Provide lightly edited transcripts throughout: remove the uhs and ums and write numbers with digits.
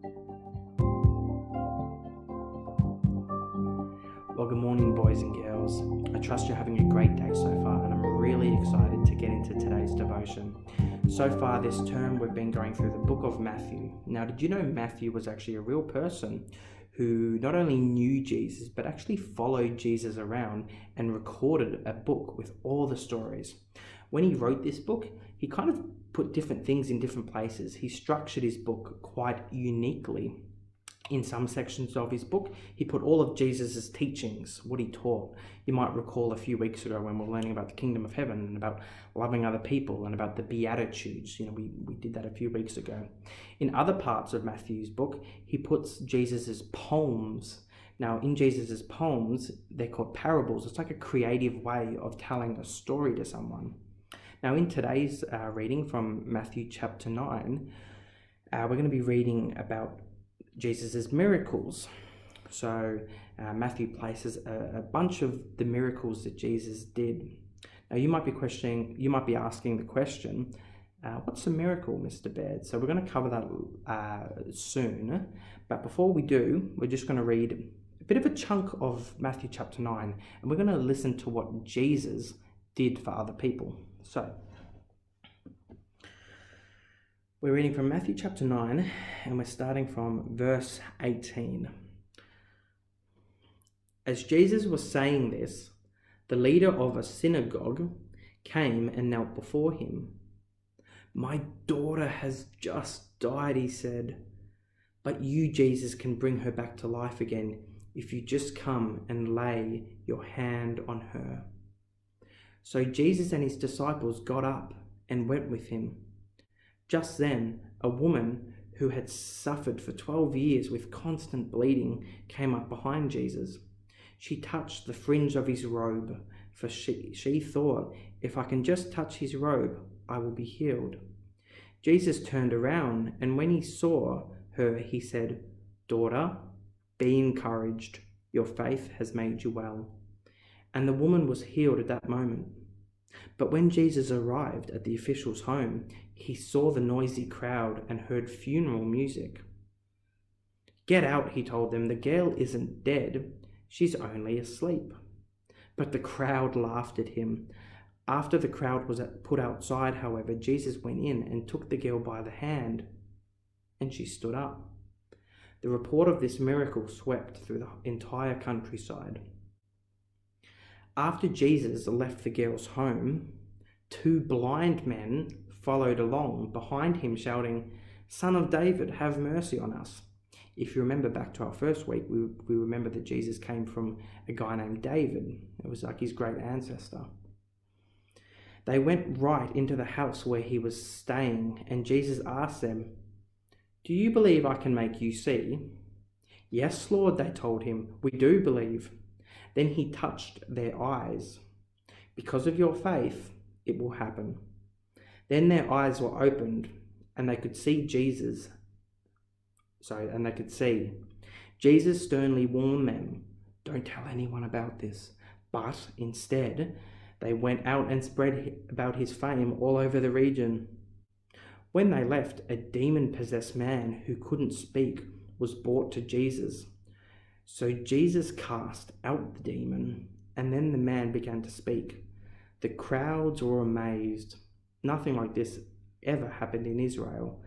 Well, good morning, boys and girls. I trust you're having a great day so far, and I'm really excited to get into today's devotion. So far this term, we've been going through the book of Matthew. Now, did you know Matthew was actually a real person who not only knew Jesus, but actually followed Jesus around and recorded a book with all the stories? When he wrote this book, he kind of put different things in different places. He structured his book quite uniquely. In some sections of his book, he put all of Jesus's teachings, what he taught. You might recall a few weeks ago when we were learning about the kingdom of heaven and about loving other people and about the Beatitudes. We did that a few weeks ago. In other parts of Matthew's book, he puts Jesus's poems. Now, in Jesus's poems, they're called parables. It's like a creative way of telling a story to someone. Now, in today's reading from Matthew chapter 9, we're going to be reading about Jesus's miracles. So Matthew places a bunch of the miracles that Jesus did. Now you might be asking the question, what's a miracle, Mr. Baird? So we're going to cover that soon. But before we do, we're just going to read a bit of a chunk of Matthew chapter 9, and we're going to listen to what Jesus did for other people. So we're reading from Matthew chapter 9, and we're starting from verse 18. As Jesus was saying this, the leader of a synagogue came and knelt before him. "My daughter has just died," he said, "but you, Jesus, can bring her back to life again if you just come and lay your hand on her." So Jesus and his disciples got up and went with him. Just then, a woman who had suffered for 12 years with constant bleeding came up behind Jesus. She touched the fringe of his robe, for she thought, "If I can just touch his robe, I will be healed." Jesus turned around, and when he saw her, he said, "Daughter, be encouraged. Your faith has made you well." And the woman was healed at that moment. But when Jesus arrived at the official's home, he saw the noisy crowd and heard funeral music. "Get out," he told them. "The girl isn't dead. She's only asleep." But the crowd laughed at him. After the crowd was put outside, however, Jesus went in and took the girl by the hand, and she stood up. The report of this miracle swept through the entire countryside. After Jesus left the girl's home, two blind men followed along behind him, shouting, "Son of David, have mercy on us." If you remember back to our first week, we remember that Jesus came from a guy named David. It was like his great ancestor. They went right into the house where he was staying, and Jesus asked them, "Do you believe I can make you see?" "Yes, Lord," they told him, "we do believe." Then he touched their eyes. "Because of your faith, it will happen." Then their eyes were opened, and they could see Jesus. Jesus sternly warned them, "Don't tell anyone about this." But instead, they went out and spread about his fame all over the region. When they left, a demon-possessed man who couldn't speak was brought to Jesus. So Jesus cast out the demon, and then the man began to speak. The crowds were amazed. Nothing like this ever happened in Israel.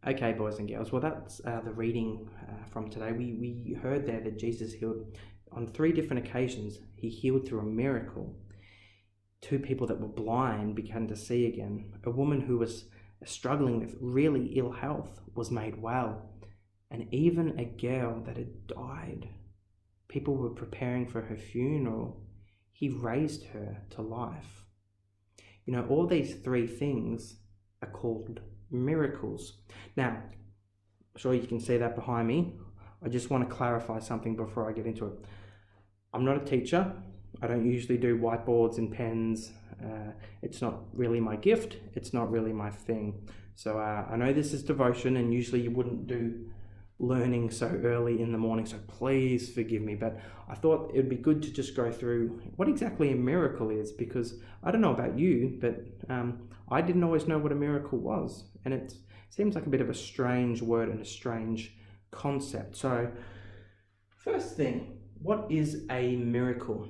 Okay, boys and girls, well, that's the reading from today. We heard there that Jesus healed on 3 different occasions. He healed through a miracle. 2 people that were blind began to see again. A woman who was struggling with really ill health was made well. And even a girl that had died, people were preparing for her funeral. He raised her to life. All these 3 things are called miracles. Now, I'm sure you can see that behind me. I just want to clarify something before I get into it. I'm not a teacher. I don't usually do whiteboards and pens. It's not really my gift. It's not really my thing. So I know this is devotion, and usually you wouldn't do learning so early in the morning, so please forgive me, but I thought it would be good to just go through what exactly a miracle is, because I don't know about you, but I didn't always know what a miracle was, and Seems like a bit of a strange word and a strange concept. So, first thing, what is a miracle?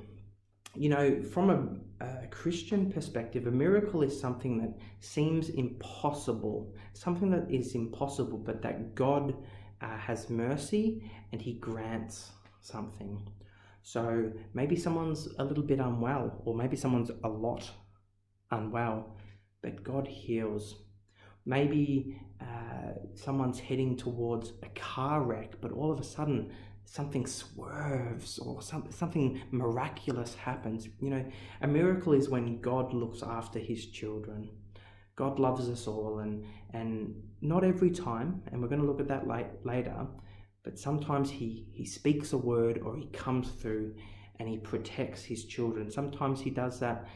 You know, from a Christian perspective, a miracle is something that seems impossible, something that is impossible, but that God has mercy and he grants something. So maybe someone's a little bit unwell, or maybe someone's a lot unwell, but God heals. Maybe someone's heading towards a car wreck, but all of a sudden something swerves or something miraculous happens. You know, a miracle is when God looks after his children. God loves us all, and not every time, and we're going to look at that later, but sometimes he speaks a word, or he comes through and he protects his children. Sometimes he does that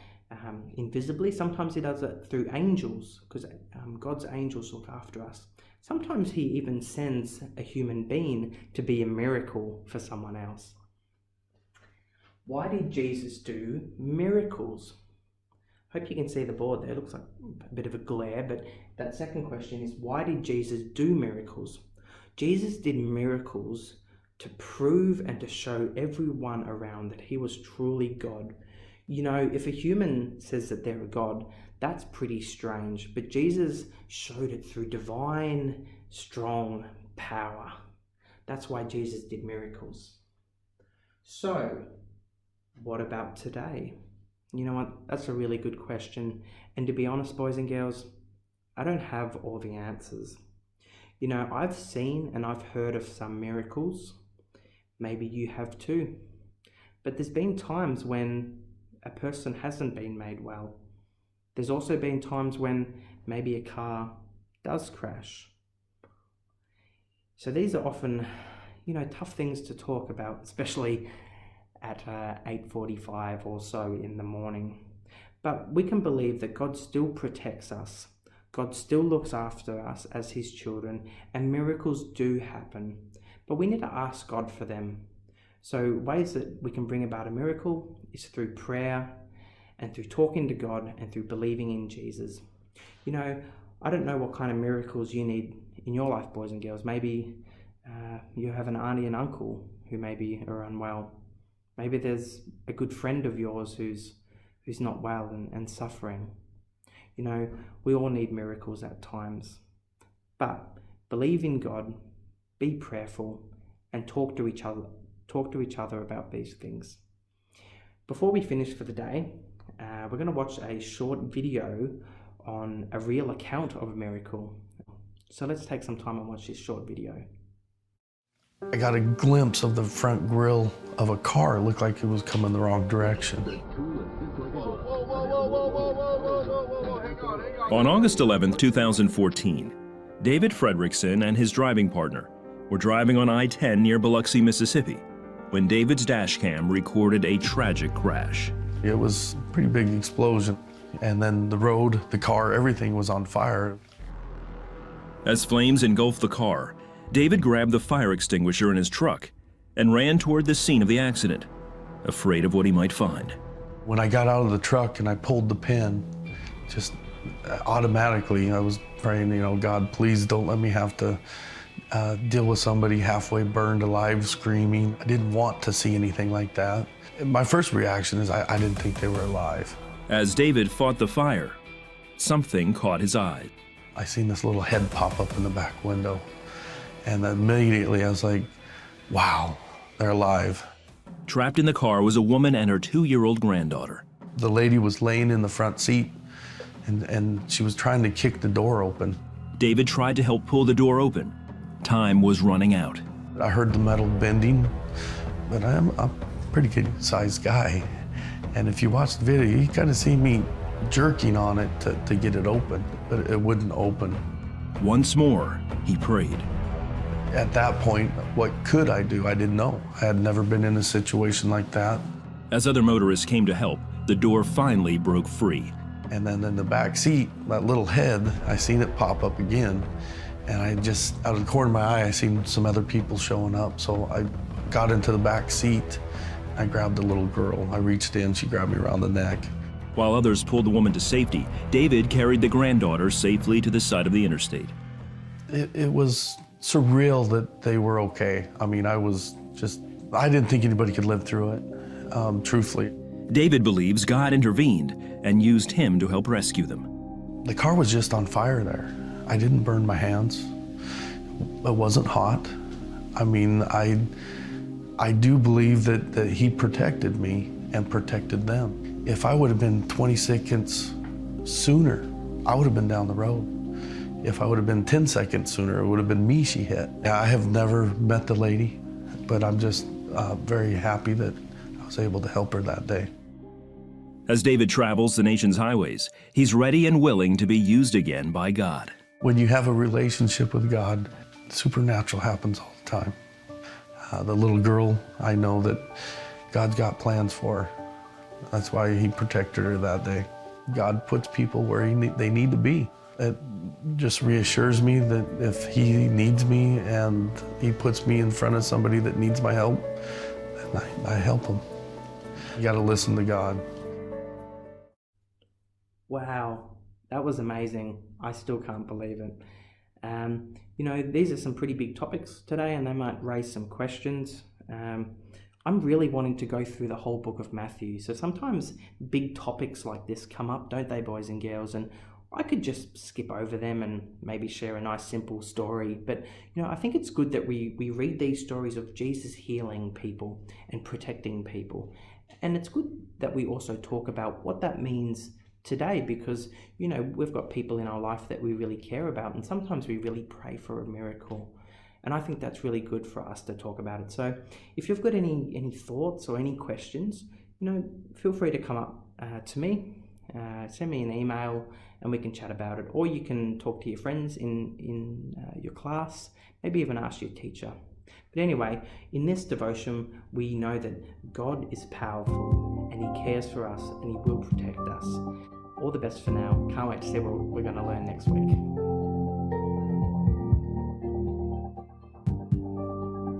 invisibly. Sometimes he does it through angels, because God's angels look after us. Sometimes he even sends a human being to be a miracle for someone else. Why did Jesus do miracles? Hope you can see the board there. It looks like a bit of a glare, but that second question is, why did Jesus do miracles? Jesus did miracles to prove and to show everyone around that he was truly God. You know, if a human says that they're a God, that's pretty strange. But Jesus showed it through divine, strong power. That's why Jesus did miracles. So, what about today? You know what? That's a really good question. And to be honest, boys and girls, I don't have all the answers. You know, I've seen and I've heard of some miracles. Maybe you have too. But there's been times when a person hasn't been made well. There's also been times when maybe a car does crash. So these are often, you know, tough things to talk about, especially at 8:45 or so in the morning. But we can believe that God still protects us. God still looks after us as his children, and miracles do happen. But we need to ask God for them. So ways that we can bring about a miracle is through prayer and through talking to God and through believing in Jesus. You know, I don't know what kind of miracles you need in your life, boys and girls. Maybe you have an auntie and uncle who maybe are unwell. Maybe there's a good friend of yours who's not well and suffering. You know, we all need miracles at times. But believe in God, be prayerful, and talk to each other about these things. Before we finish for the day, we're going to watch a short video on a real account of a miracle. So let's take some time and watch this short video. I got a glimpse of the front grille of a car. It looked like it was coming the wrong direction. On August 11, 2014, David Fredrickson and his driving partner were driving on I-10 near Biloxi, Mississippi, when David's dash cam recorded a tragic crash. It was a pretty big explosion, and then the road, the car, everything was on fire. As flames engulfed the car, David grabbed the fire extinguisher in his truck and ran toward the scene of the accident, afraid of what he might find. When I got out of the truck and I pulled the pin, just automatically I was praying, you know, God, please don't let me have to deal with somebody halfway burned alive screaming. I didn't want to see anything like that. My first reaction is I didn't think they were alive. As David fought the fire, something caught his eye. I seen this little head pop up in the back window, and immediately I was like, wow, they're alive. Trapped in the car was a woman and her 2-year-old granddaughter. The lady was laying in the front seat, and she was trying to kick the door open. David tried to help pull the door open. Time was running out. I heard the metal bending, but I'm a pretty good-sized guy. And if you watch the video, you kind of see me jerking on it to get it open, but it wouldn't open. Once more, he prayed. At that point, what could I do? I didn't know. I had never been in a situation like that. As other motorists came to help, the door finally broke free. And then in the back seat, that little head, I seen it pop up again. And I just, out of the corner of my eye, I seen some other people showing up. So I got into the back seat. I grabbed the little girl. I reached in, she grabbed me around the neck. While others pulled the woman to safety, David carried the granddaughter safely to the side of the interstate. It was surreal that they were okay. I mean, I didn't think anybody could live through it, truthfully. David believes God intervened and used him to help rescue them. The car was just on fire there. I didn't burn my hands. It wasn't hot. I mean, I do believe that he protected me and protected them. If I would have been 20 seconds sooner, I would have been down the road. If I would have been 10 seconds sooner, it would have been me she hit. I have never met the lady, but I'm just very happy that I was able to help her that day. As David travels the nation's highways, he's ready and willing to be used again by God. When you have a relationship with God, supernatural happens all the time. The little girl, I know that God's got plans for her. That's why he protected her that day. God puts people where they need to be. It just reassures me that if he needs me and he puts me in front of somebody that needs my help, then I help them. You got to listen to God. Wow, that was amazing. I still can't believe it. These are some pretty big topics today, and they might raise some questions. I'm really wanting to go through the whole book of Matthew. So sometimes big topics like this come up, don't they, boys and girls? And I could just skip over them and maybe share a nice simple story. But, I think it's good that we read these stories of Jesus healing people and protecting people. And it's good that we also talk about what that means today, because, we've got people in our life that we really care about, and sometimes we really pray for a miracle. And I think that's really good for us to talk about it. So if you've got any thoughts or any questions, feel free to come up to me, send me an email, and we can chat about it. Or you can talk to your friends in your class, maybe even ask your teacher. But anyway, in this devotion, we know that God is powerful and he cares for us and he will protect us. All the best for now. Can't wait to see what we're going to learn next week.